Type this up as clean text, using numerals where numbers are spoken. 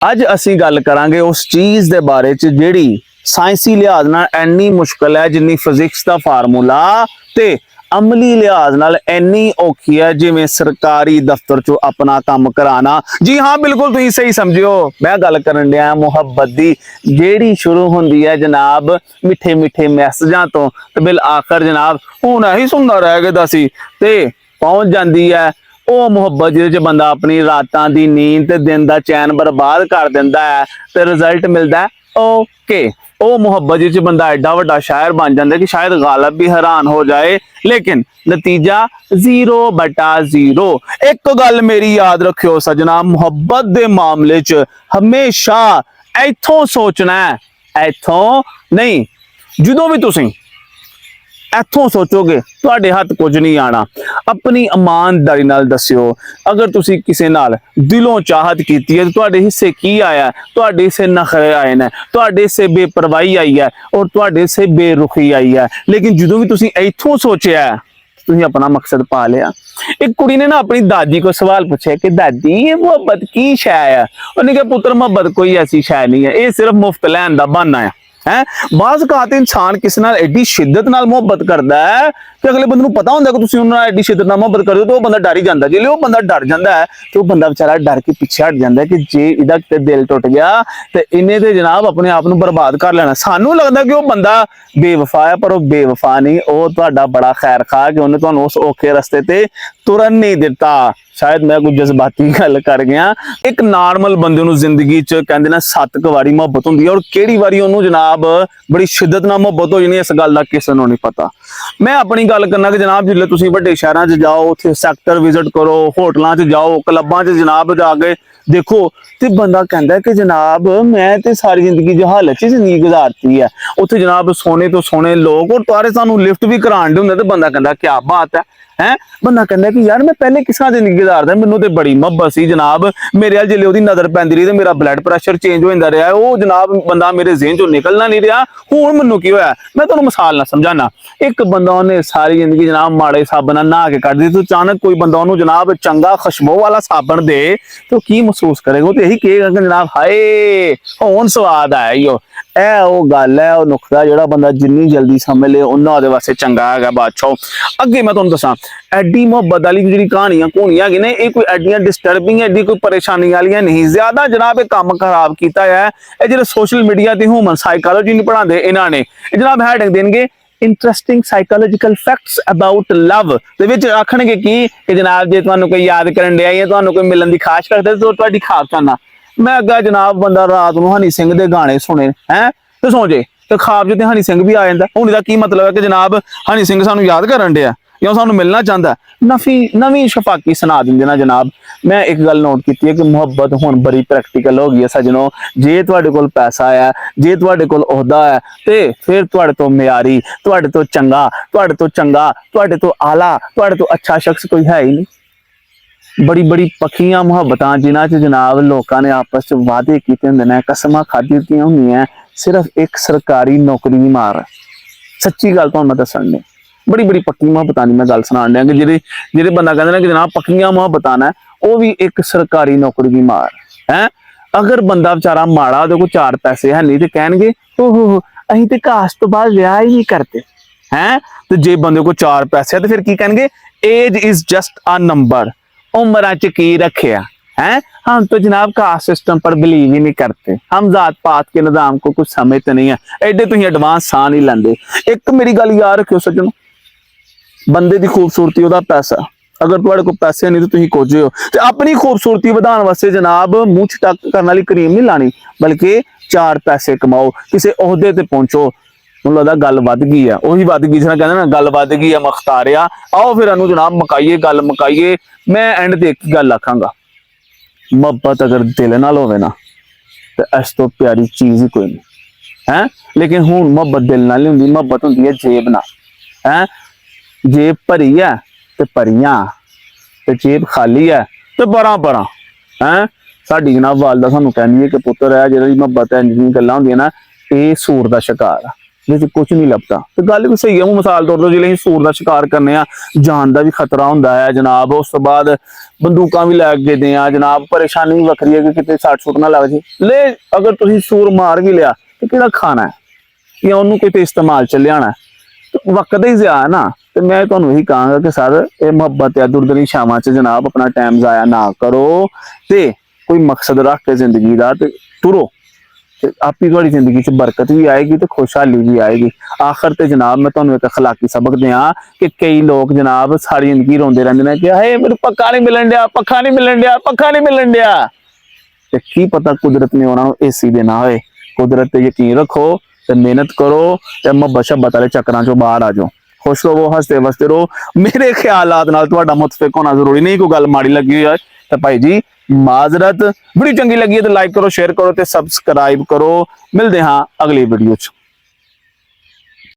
ਅੱਜ ਅਸੀਂ ਗੱਲ ਕਰਾਂਗੇ ਉਸ ਚੀਜ਼ ਦੇ ਬਾਰੇ ਚ ਜਿਹੜੀ ਸਾਇੰਸੀ ਲਿਹਾਜ਼ ਨਾਲ ਇੰਨੀ ਮੁਸ਼ਕਲ ਹੈ ਜਿੰਨੀ ਫਿਜ਼ਿਕਸ ਦਾ ਫਾਰਮੂਲਾ ਤੇ ਅਮਲੀ ਲਿਹਾਜ਼ ਨਾਲ ਇੰਨੀ ਔਖੀ ਹੈ ਜਿਵੇਂ ਸਰਕਾਰੀ ਦਫ਼ਤਰ ਚੋਂ ਆਪਣਾ ਕੰਮ ਕਰਾਣਾ। ਜੀ ਹਾਂ, ਬਿਲਕੁਲ ਤੁਸੀਂ ਸਹੀ ਸਮਝਿਓ। ਮੈਂ ਗੱਲ ਕਰਨ ਡਿਆ ਮੁਹੱਬਤ ਦੀ, ਜਿਹੜੀ ਸ਼ੁਰੂ ਹੁੰਦੀ ਹੈ ਜਨਾਬ ਮਿੱਠੇ ਮਿੱਠੇ ਮੈਸੇਜਾਂ ਤੋਂ ਤੇ ਬਿਲ ਆਖਰ ਜਨਾਬ ਹੁਣ ਇਹੀ ਸੁਣਦਾ ਰਹਿ ਗਿਆ ਸੀ ਤੇ ਪਹੁੰਚ ਜਾਂਦੀ ਹੈ ਉਹ ਮੁਹੱਬਤ ਜਿਹਦੇ ਚ ਬੰਦਾ ਆਪਣੀ ਰਾਤਾਂ ਦੀ ਨੀਂਦ ਤੇ ਦਿਨ ਦਾ ਚੈਨ ਬਰਬਾਦ ਕਰ ਦਿੰਦਾ ਹੈ ਤੇ ਰਿਜ਼ਲਟ ਮਿਲਦਾ ਓਕੇ। ਉਹ ਮੁਹੱਬਤ ਜਿਹ ਚ ਬੰਦਾ ਐਡਾ ਵੱਡਾ ਸ਼ਾਇਰ ਬਣ ਜਾਂਦਾ ਕਿ ਸ਼ਾਇਦ ਗਾਲਬ ਵੀ हैरान हो जाए, लेकिन नतीजा 0/0। एक गल मेरी याद रखियो सजना, मुहब्बत दे मामले च हमेशा इथों सोचना है, इथों नहीं। जो भी तुसी इथों सोचोगे तुहाडे हथ कुछ नहीं आना। अपनी ईमानदारी नाल दस्सियो, अगर तुसी किसी नाल दिलों चाहत कीती है तो तुहाडे हिस्से की आया, तुहाडे हिस्से नखरे आए ने, तुहाडे हिस्से बेपरवाही आई है और तुहाडे हिस्से बेरुखी आई है। लेकिन जो भी तुसी इथों सोचिया है तुसी अपना मकसद पा लिया। एक कुड़ी ने ना अपनी दादी को सवाल पूछा कि दादी ये मुहब्बत की शै है? उन्हें कहा पुत्र मुहब्बत कोई ऐसी शै नहीं है, ये सिर्फ मुफ्त लैन दा बहाना है। बाज़ औकात इंसान किसी नाल एडी शिद्दत नाल मुहब्बत करता है कि अगले बंदे नूं पता होंदा कि तुसीं उहदे नाल एडी शिद्दत नाल मुहब्बत करदे हो तो वह बंदा डर ही जांदा। जिहले वह बंदा डर जांदा है तो वह बंदा बेचारा डर के पीछे हट जांदा है कि जे इहदा किते दिल टुट गया तो इन्हें ते जनाब अपने आप नूं बर्बाद कर लेना। सानूं लगदा कि वह बंदा बेवफा है, पर वह बेवफा नहीं, वह तुहाडा बड़ा खैर खा कि उन्हें तुहानूं उस औखे रस्ते ते तुरन नहीं दिता। शायद मैं कुछ जज्बाती गल कर गया। एक नॉर्मल बंदे नूं जिंदगी च कहंदे ना 7 वारी मुहब्बत हुंदी है और किहड़ी वारी उहनूं जनाब बड़ी शिद्दत नाल मुहब्बत हो जानी, इस गल दा किसे नूं नहीं पता। मैं अपनी गल करना कि जनाब जिसले तुसीं वड्डे शहरां च जाओ, उत्थे सैक्टर विजिट करो, होटलां च जाओ, क्लबां च जनाब जाके देखो ते बंदा कहंदा कि जनाब मैं ते सारी जिंदगी जहालत च जिंदगी गुजारती है। उत्थे जनाब सोने तो सोने लोग और तुआरे सानूं लिफ्ट भी कराण दे हुंदे ते बंदा कहंदा क्या बात है। बंदा कहंदा कि यार मैं पहले किस तरह जिंदगी गुजारदा, मैनूं ते बड़ी मुहब्बत सी जनाब, मेरे अल जिसले ओहदी नज़र पैंदी रही ते मेरा ब्लड प्रैशर चेंज हो जांदा रहा, वो जनाब बंदा मेरे ज़हन चों निकलना नहीं रहा। हुण मैनूं की होया, मैं तुहानूं मिसाल नाल समझाना। एक बंदा उन्हें सारी जिंदगी जनाब माड़े साबन नहा के कट दी तो अचानक कोई बंदा उन्होंने जनाब चंगा खुशबू वाला साबन दे तो की महसूस करेगा? तो यही कहेगा कि जनाब हाय हुण स्वाद आया ही। वो गल है, वो नुकता जो बंदा जिन्नी जल्दी समझ ले उन्ना उहदे वास्ते चंगा है बादशाह। अगे मैं तुहानूं दसां एडी मुहब्बत वाली जी कहानियां घूनियां है ने, ये कोई एडियां डिस्टर्बिंग एडी कोई परेशानी वाली नहीं। ज्यादा जनाब ये काम खराब किया है ये जो सोशल मीडिया ते ह्यूमन साइकोलॉजी नहीं पढ़ाते इन्होंने जनाब हैडिंग देंगे interesting psychological facts about love आखणगे कि जनाब जे तुहानूं कोई याद करन दिया या तुहानूं कोई मिलन दी खाश करदा तो तुहाडी खाब करना। मैं अगे जनाब बंदा रात नूं हनी सिंह दे गाने सुने हैं तो सौ जे तो खाब च हनी सिंह भी आ जांदा। हुण इहदा की मतलब है कि जनाब हनी सिंह सानूं याद करन दिया या सानूं मिलना चाहता? नवी शफाकी सुना देंगे ना जनाब। मैं एक गल नोट की है कि मुहब्बत हुण बड़ी प्रैक्टिकल हो गई है सजनों। जे तुहाडे कोल पैसा है, जे तुहाडे कोल ओहदा है ते फिर तुहाडे तो म्यारी, तुहाडे तो चंगा, तुहाडे तो चंगा, तुहाडे तो आला, तुहाडे तो अच्छा शख्स कोई है ही नहीं। बड़ी बड़ी पक्कियां मुहब्बतां जिन्हां च जनाब लोगों ने आपस च वादे कीते हुंदे ने, कसमां खाधियां हुंदियां, सिर्फ एक सरकारी नौकरी दी मार। सच्ची गल तुहानूं मैं दस्सण दे बड़ी बड़ी पक्की मुहब्बतां दी मैं गल सुनाण दियां कि जेह्ड़े बंदा कहंदा ना कि जनाब पक्कियां मुहब्बतां ने वो भी एक सरकारी नौकरी दी मार है। अगर बंदा बेचारा माड़ा उहदे कोल 4 पैसे है नहीं तो कहणगे ओहो असीं ते कास्ट तो बाद विआह ही नहीं करते हैं। तो जे बंदे को 4 पैसे है तो फिर की कहणगे age is just a number, उम्र च की रखिया है। हम तो जनाब कास्ट सिस्टम पर बिलीव ही नहीं करते, हम जात पात के निजाम को कुछ समझते नहीं है। एडे तुसीं एडवांस सा नहीं लैंदे। एक मेरी गल याद रखियो सज्जनों, बंदे की खूबसूरती उहदा पैसा। अगर तुहाडे कोल पैसे नहीं तो तुसीं कुछ हो ते अपनी खूबसूरती वधाउण वास्ते जनाब मूँह चटक करने वाली क्रीम नहीं लानी, बल्कि 4 पैसे कमाओ, किसी ओहदे ते पहुंचो। मैनूं लगदा गल वध गई है, उही वध गई जिस कहंदे ना गल वध गई है मुख्तारिया। आओ फिर इहनूं जनाब मुकाइए, गल मुकाइए। मैं एंड ते एक गल आखांगा, मुहब्बत अगर दिल नाल होवे ना तो इस तो प्यारी चीज़ ही कोई नहीं है। लेकिन हुण मुहब्बत दिल नाल नहीं हुंदी, मुहब्बत हुंदी है जेब नाल है। जेब भरी है तो परियां ते जेब खाली है तो बरां बरां है। साडी जनाब वालदा सानूं कहंदी है कि पुत्तर है जिहड़ी मुहब्बत है जिहड़ी गल्लां हुंदियां ना ये सूर दा शिकार ਵਿੱਚ ਕੁਝ ਨਹੀਂ ਲੱਭਦਾ। ਤੇ ਗੱਲ ਵੀ ਸਹੀ ਹੈ। ਉਹ ਮਿਸਾਲ ਤੌਰ ਤੇ ਜਿਹੜੇ ਸੂਰ ਦਾ ਸ਼ਿਕਾਰ ਕਰਨੇ ਆ, ਜਾਨ ਦਾ ਵੀ ਖਤਰਾ ਹੁੰਦਾ ਹੈ ਜਨਾਬ। ਉਸ ਤੋਂ ਬਾਅਦ ਬੰਦੂਕਾਂ ਵੀ ਲੈ ਕੇ ਦੇ ਆ ਜਨਾਬ, ਪਰੇਸ਼ਾਨੀ ਵੀ ਵੱਖਰੀ ਹੈ ਕਿ ਕਿਤੇ ਸੱਟ ਸੁੱਟ ਨਾ ਲੱਗ ਜੇ। ਲੈ ਅਗਰ ਤੁਸੀਂ ਸੂਰ ਮਾਰ ਵੀ ਲਿਆ ਤੇ ਕਿਹੜਾ ਖਾਣਾ ਹੈ ਜਾਂ ਉਹਨੂੰ ਕਿਤੇ ਇਸਤੇਮਾਲ ਚ ਲਿਆਣਾ, ਵਕਤ ਹੀ ਜ਼ਿਆ ਨਾ। ਤੇ ਮੈਂ ਤੁਹਾਨੂੰ ਇਹੀ ਕਹਾਂਗਾ ਕਿ ਸਰ ਇਹ ਮੁਹੱਬਤ ਆ ਦੁਰਦਨੀ ਸ਼ਾਮਾਂ ਚ ਜਨਾਬ ਆਪਣਾ ਟਾਈਮ ਜ਼ਾਇਆ ਨਾ ਕਰੋ ਤੇ ਕੋਈ ਮਕਸਦ ਰੱਖ ਕੇ ਜ਼ਿੰਦਗੀ ਦਾ ਤੇ ਤੁਰੋ, ਤੇ ਆਪੀ ਤੁਹਾਡੀ ਜ਼ਿੰਦਗੀ ਚ ਬਰਕਤ ਵੀ ਆਏਗੀ ਤੇ ਖੁਸ਼ਹਾਲੀ ਵੀ ਆਏਗੀ। ਆਖਰ ਤੇ ਜਨਾਬ ਮੈਂ ਤੁਹਾਨੂੰ ਇੱਕ ਅਖਲਾਕੀ ਸਬਕ ਦਿਆਂ ਕਿ ਕਈ ਲੋਕ ਜਨਾਬ ਸਾਰੀ ਜ਼ਿੰਦਗੀ ਰੋਂਦੇ ਰਹਿੰਦੇ ਨੇ ਕਿ ਹੇ ਮੈਨੂੰ ਪੱਕਾ ਨਹੀਂ ਮਿਲਣ ਡਿਆ, ਪੱਖਾ ਨਹੀਂ ਮਿਲਣ ਡਿਆ, ਪੱਖਾ ਨਹੀਂ ਮਿਲਣ ਡਿਆ। ਤੇ ਕੀ ਪਤਾ ਕੁਦਰਤ ਨੇ ਉਹਨਾਂ ਨੂੰ ਏਸੀ ਦੇਣਾ ਹੋਏ। ਕੁਦਰਤ ਤੇ ਯਕੀਨ ਰੱਖੋ ਤੇ ਮਿਹਨਤ ਕਰੋ ਤੇ ਮੁਹੱਬਤ ਸ਼ੱਬਤ ਵਾਲੇ ਚੱਕਰਾਂ ਚੋਂ ਬਾਹਰ ਆ ਜਾਓ। खुश रहो, हंसते वसते रहो। मेरे ख्यालात नाल तुहाडा मुतफिक होना जरूरी नहीं, कोई गल माड़ी लगी है तो भाई जी माजरत। वीडियो चंगी लगी है तो लाइक करो, शेयर करो ते सबसक्राइब करो। मिलते हाँ अगली वीडियो च।